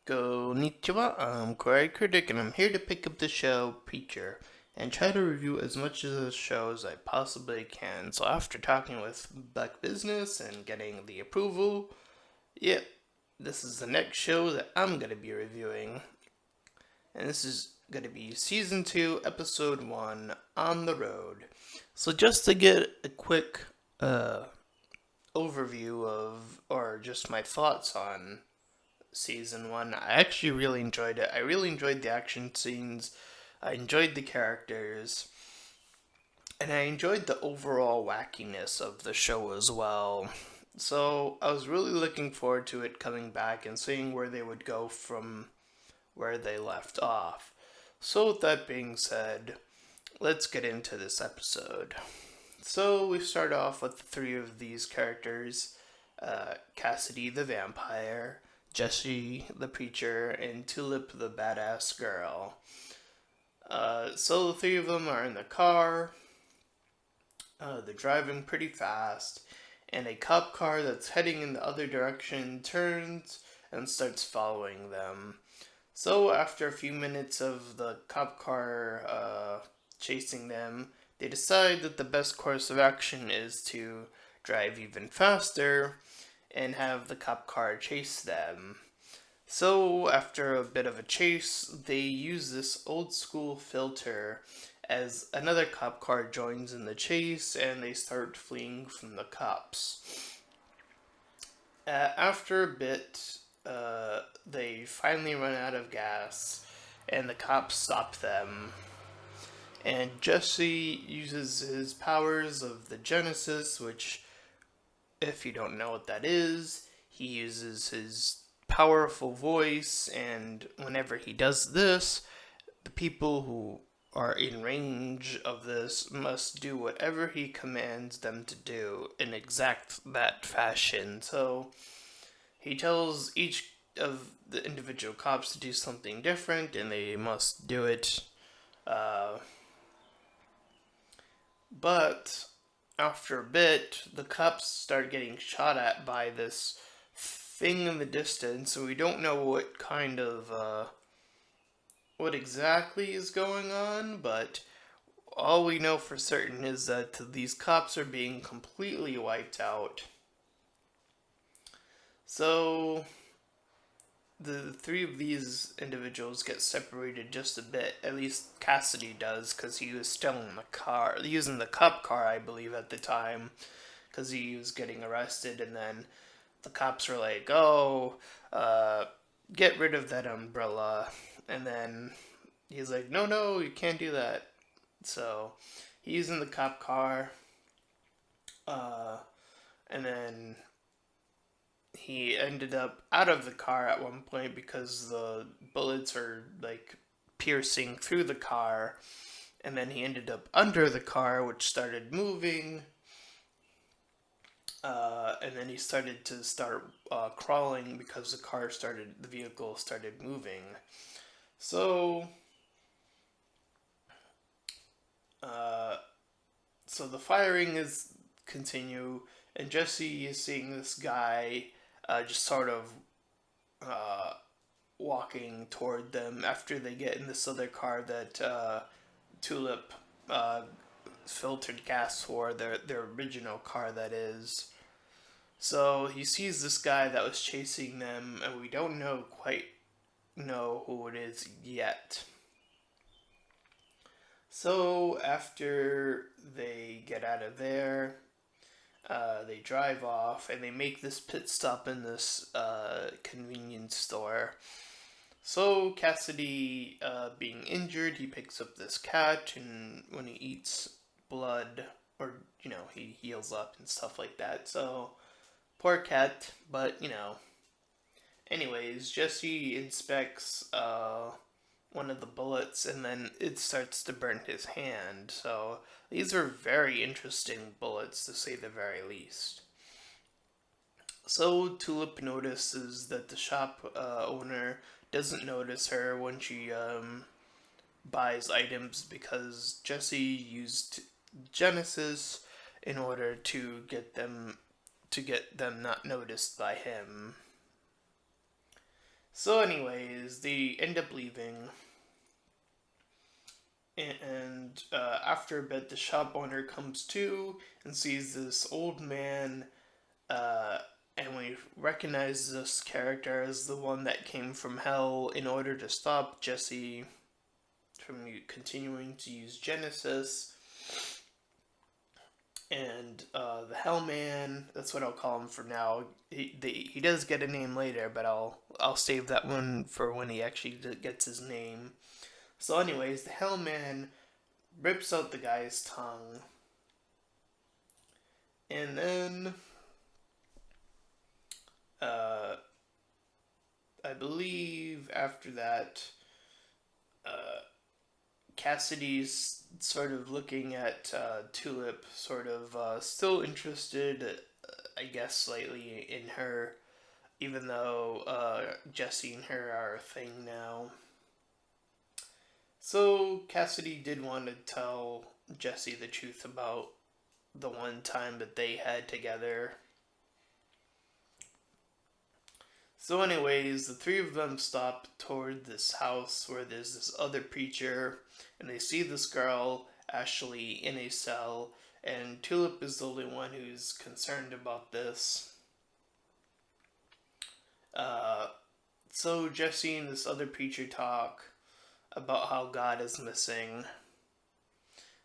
Konnichiwa, I'm Kawaii Critic, and I'm here to pick up the show Preacher and try to review as much of the show as I possibly can. So after talking with Buck Business and getting the approval, yep, this is the next show that I'm going to be reviewing. And this is going to be Season 2, Episode 1, On the Road. So just to get a quick overview of, or just my thoughts on Season 1. I actually really enjoyed it. I really enjoyed the action scenes. I enjoyed the characters. And I enjoyed the overall wackiness of the show as well. So I was really looking forward to it coming back and seeing where they would go from where they left off. So with that being said, let's get into this episode. So we start off with the three of these characters, Cassidy the vampire, Jesse the preacher, and Tulip the badass girl. So the three of them are in the car. They're driving pretty fast, and a cop car that's heading in the other direction turns and starts following them. So after a few minutes of the cop car chasing them, they decide that the best course of action is to drive even faster and have the cop car chase them. So, after a bit of a chase, they use this old school filter as another cop car joins in the chase and they start fleeing from the cops. After a bit, they finally run out of gas and the cops stop them. And Jesse uses his powers of the Genesis, which, if you don't know what that is, he uses his powerful voice, and whenever he does this, the people who are in range of this must do whatever he commands them to do in exact that fashion. So he tells each of the individual cops to do something different, and they must do it. But after a bit, the cops start getting shot at by this thing in the distance, so we don't know what exactly is going on, but all we know for certain is that these cops are being completely wiped out. So the three of these individuals get separated just a bit. At least Cassidy does, because he was still in the car, using the cop car, I believe, at the time, because he was getting arrested, and then the cops were like, "Oh, get rid of that umbrella," and then he's like, "No, you can't do that." So he's in the cop car, and then he ended up out of the car at one point because the bullets are like piercing through the car, and then he ended up under the car, which started moving. And then he started to start crawling because the vehicle started moving. So, uh, so the firing is continue, and Jesse is seeing this guy just sort of uh, walking toward them after they get in this other car that Tulip uh, filtered gas for, their original car, that is. So he sees this guy that was chasing them, and we don't quite know who it is yet. So after they get out of there, they drive off, and they make this pit stop in this convenience store. So Cassidy, being injured, he picks up this cat, and when he eats blood, or he heals up and stuff like that. So poor cat, but Anyways, Jesse inspects one of the bullets, and then it starts to burn his hand. So these are very interesting bullets, to say the very least. So Tulip notices that the shop owner doesn't notice her when she buys items, because Jesse used Genesis in order to get them not noticed by him. So, anyways, they end up leaving, and after a bit, the shop owner comes to and sees this old man, uh, and we recognize this character as the one that came from hell in order to stop Jesse from continuing to use Genesis. And the Hellman, that's what I'll call him for now. He does get a name later, but I'll save that one for when he actually gets his name. So, anyways, the Hellman rips out the guy's tongue, and then uh, I believe after that, uh, Cassidy's sort of looking at Tulip, sort of still interested, I guess, slightly in her, even though Jesse and her are a thing now. So Cassidy did want to tell Jesse the truth about the one time that they had together. So, anyways, the three of them stop toward this house where there's this other preacher, and they see this girl, Ashley, in a cell, and Tulip is the only one who's concerned about this. Uh, so, Jesse and this other preacher talk about how God is missing.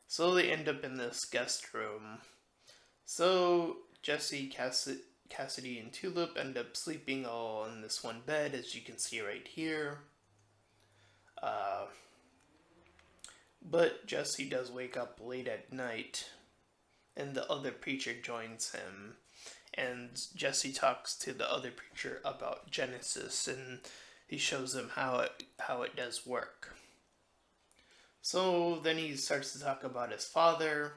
So, they end up in this guest room. So, Jesse, Cassidy, and Tulip end up sleeping all in this one bed, as you can see right here. But Jesse does wake up late at night, and the other preacher joins him. And Jesse talks to the other preacher about Genesis, and he shows him how it does work. So then he starts to talk about his father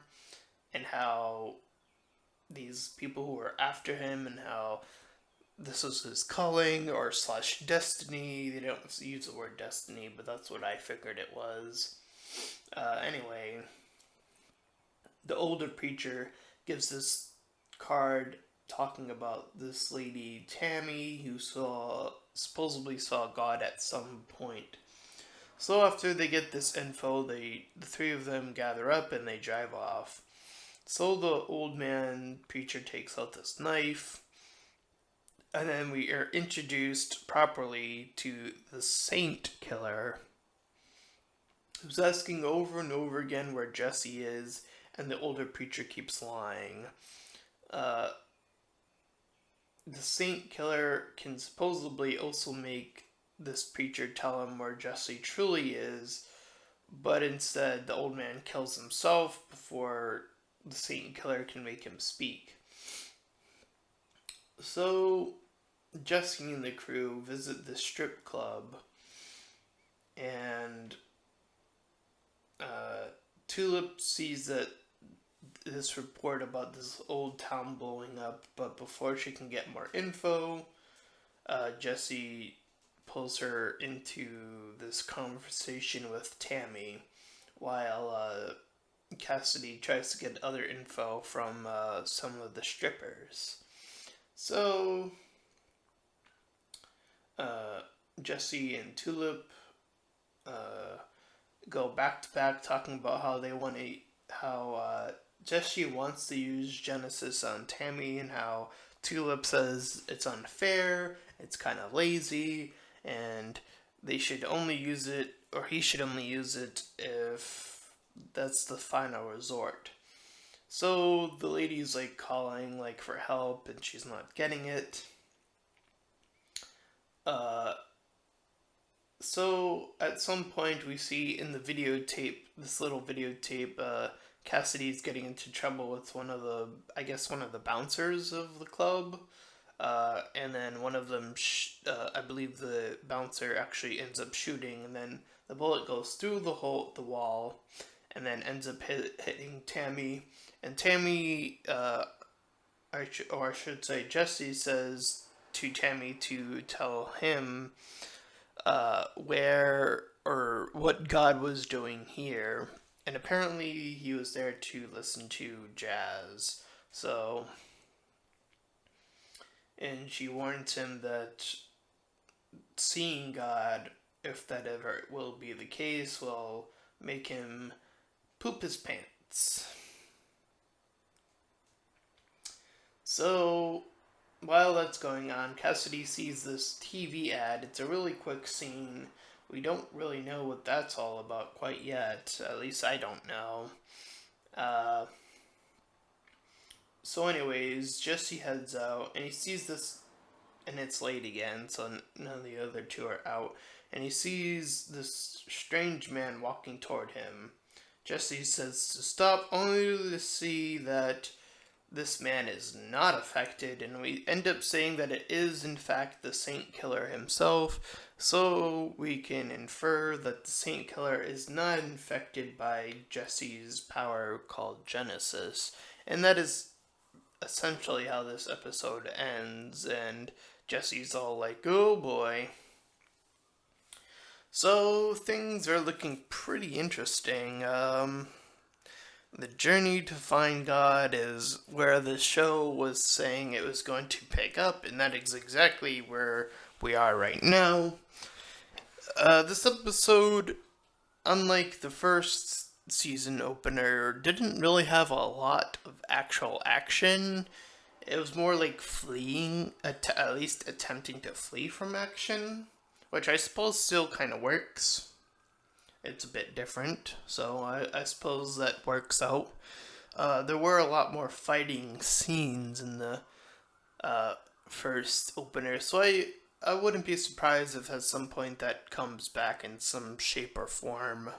and how these people who were after him and how this was his calling or slash destiny. They don't use the word destiny, but that's what I figured it was. Anyway, the older preacher gives this card talking about this lady Tammy who supposedly saw God at some point. So after they get this info, the three of them gather up and they drive off. So the old man preacher takes out this knife, and then we are introduced properly to the saint killer, who's asking over and over again where Jesse is, and the older preacher keeps lying. The saint killer can supposedly also make this preacher tell him where Jesse truly is, but instead the old man kills himself before the saint killer can make him speak. So Jesse and the crew visit the strip club, and Tulip sees that this report about this old town blowing up, but before she can get more info, Jesse pulls her into this conversation with Tammy, while Cassidy tries to get other info from some of the strippers. So, Jesse and Tulip go back to back talking about how Jesse wants to use Genesis on Tammy, and how Tulip says it's unfair, it's kind of lazy, and they should only use it, or he should only use it if that's the final resort. So the lady's like calling like for help, and she's not getting it. So at some point we see in the videotape, this little videotape, Cassidy's getting into trouble with one of the bouncers of the club. And then one of them, I believe the bouncer actually ends up shooting, and then the bullet goes through the wall, and then ends up hitting Tammy. And Tammy, I should say, Jesse says to Tammy to tell him where or what God was doing here, and apparently he was there to listen to jazz. So, and she warns him that seeing God, if that ever will be the case, will make him poop his pants. So, while that's going on, Cassidy sees this TV ad. It's a really quick scene. We don't really know what that's all about quite yet. At least I don't know. Uh, so, anyways, Jesse heads out and he sees this, and it's late again, so none of the other two are out. And he sees this strange man walking toward him. Jesse says to stop, only to see that this man is not affected, and we end up saying that it is in fact the Saint Killer himself, so we can infer that the Saint Killer is not infected by Jesse's power called Genesis, and that is essentially how this episode ends, and Jesse's all like, oh boy. So things are looking pretty interesting. The journey to find God is where the show was saying it was going to pick up, and that is exactly where we are right now. This episode, unlike the first season opener, didn't really have a lot of actual action. It was more like fleeing, at least attempting to flee from action, which I suppose still kind of works. It's a bit different, so I suppose that works out. There were a lot more fighting scenes in the first opener, so I wouldn't be surprised if at some point that comes back in some shape or form.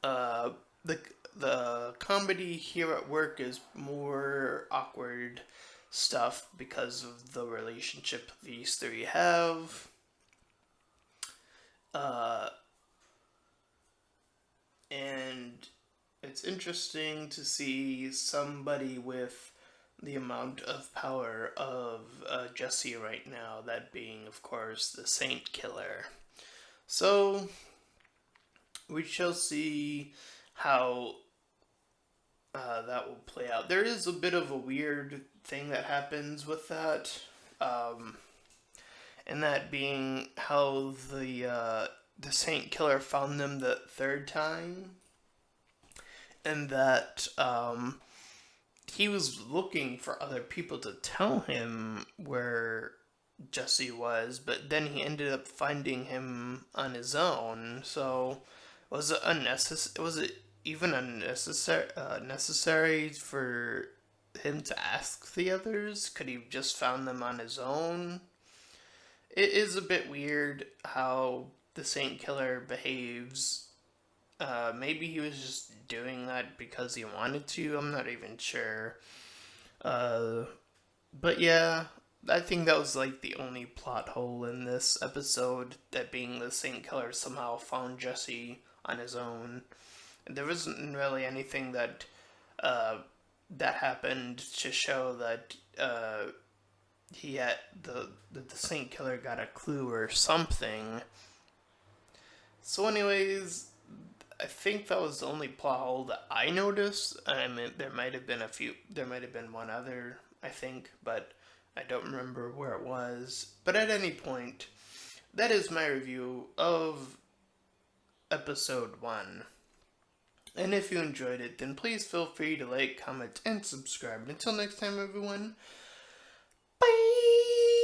The comedy here at work is more awkward stuff because of the relationship these three have. And it's interesting to see somebody with the amount of power of Jesse right now, that being, of course, the Saint Killer. So, we shall see how that will play out. There is a bit of a weird thing that happens with that, and that being how the Saint Killer found them the third time, and that he was looking for other people to tell him where Jesse was, but then he ended up finding him on his own. So was it unnecessary? Was it even necessary for him to ask the others? Could he have just found them on his own? It is a bit weird how the Saint Killer behaves. Maybe he was just doing that because he wanted to. I'm not even sure. But yeah, I think that was like the only plot hole in this episode, that being the Saint Killer somehow found Jesse on his own. There wasn't really anything that that happened to show that he had the Saint Killer got a clue or something. So, anyways, I think that was the only plot hole that I noticed. I mean, there might have been a few. There might have been one other, I think, but I don't remember where it was. But at any point, that is my review of episode 1. And if you enjoyed it, then please feel free to like, comment, and subscribe. Until next time, everyone. Bye!